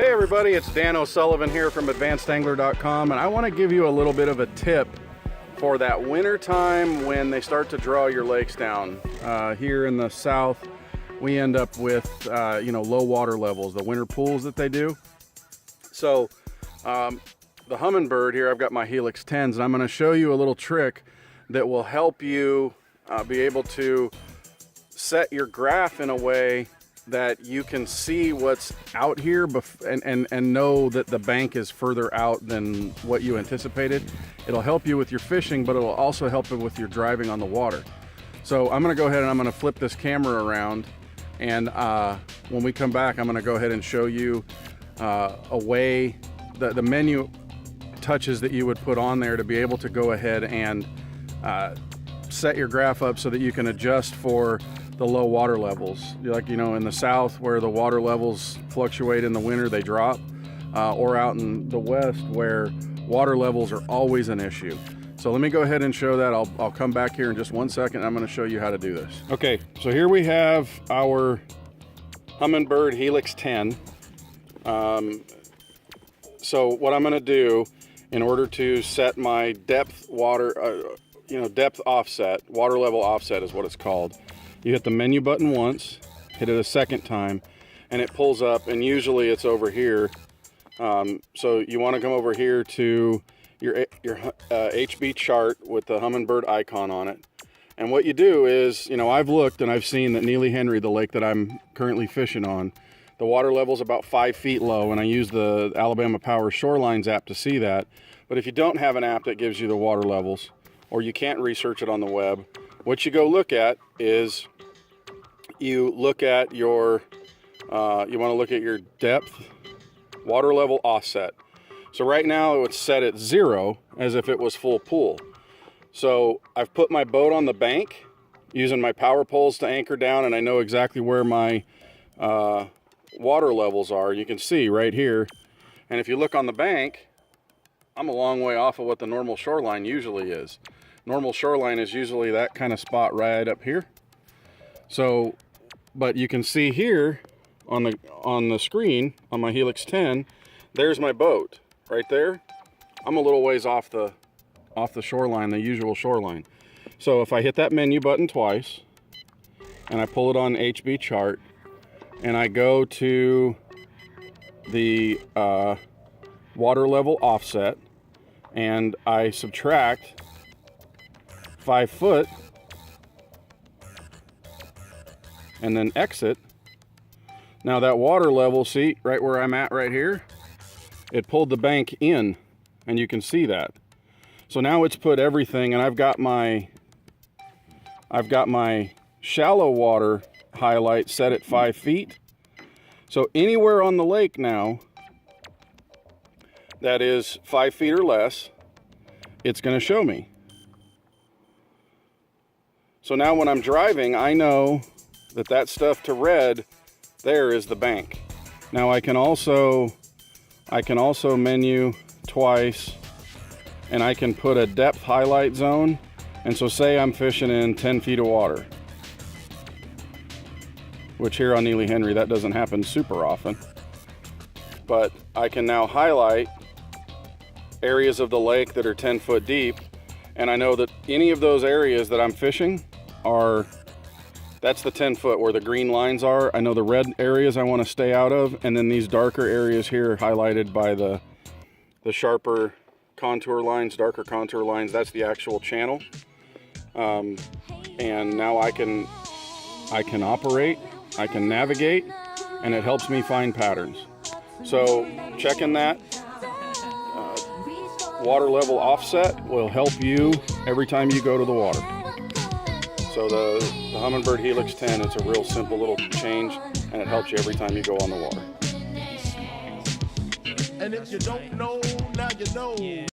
Hey everybody, it's Dan O'Sullivan here from Angler.com, and I want to give you a little bit of a tip for that winter time when they start to draw your lakes down. Here in the south, we end up with low water levels, the winter pools that they do. So the Humminbird here, I've got my Helix 10s, and I'm going to show you a little trick that will help you be able to set your graph in a way that you can see what's out here and know that the bank is further out than what you anticipated. It'll help you with your fishing, but it'll also help you with your driving on the water. So I'm going to go ahead and I'm going to flip this camera around, and when we come back, I'm going to go ahead and show you a way, the menu touches that you would put on there to be able to go ahead and set your graph up so that you can adjust for the low water levels. Like, in the south where the water levels fluctuate in the winter, they drop, or out in the west where water levels are always an issue. So let me go ahead and show that. I'll come back here in just 1 second. I'm going to show you how to do this. Okay, so here we have our Humminbird Helix 10. So what I'm going to do in order to set my depth depth offset, water level offset is what it's called. You hit the menu button once, hit it a second time, and it pulls up, and usually it's over here. So you want to come over here to your HB chart with the Humminbird icon on it. And what you do is, I've looked and I've seen that Neely Henry, the lake that I'm currently fishing on, the water level is about 5 feet low, and I use the Alabama Power Shorelines app to see that. But if you don't have an app that gives you the water levels, or you can't research it on the web, what you go look at is you look at your, you want to look at your depth water level offset. So right now it's set at 0 as if it was full pool. So I've put my boat on the bank using my power poles to anchor down, and I know exactly where my water levels are. You can see right here. And if you look on the bank, I'm a long way off of what the normal shoreline usually is. Normal shoreline is usually that kind of spot right up here. So, but you can see here on the screen on my Helix 10, there's my boat right there. I'm a little ways off the shoreline, the usual shoreline. So if I hit that menu button twice and I pull it on HB chart and I go to the water level offset and I subtract 5 foot and then exit. Now that water level, see right where I'm at right here, it pulled the bank in, and you can see that. So now it's put everything, and I've got my shallow water highlight set at 5 feet. So anywhere on the lake now that is 5 feet or less, it's going to show me. So now when I'm driving, I know that stuff to red there is the bank. Now I can also menu twice, and I can put a depth highlight zone. And so say I'm fishing in 10 feet of water, which here on Neely Henry, that doesn't happen super often. But I can now highlight areas of the lake that are 10 foot deep. And I know that any of those areas that I'm fishing that's the 10 foot where the green lines are. I know the red areas I want to stay out of, and then these darker areas here highlighted by the sharper contour lines, darker contour lines, that's the actual channel. And now I can operate, I can navigate, and it helps me find patterns. So checking that water level offset will help you every time you go to the water. So the Humminbird Helix 10, it's a real simple little change, and it helps you every time you go on the water. And if you don't know, now you know.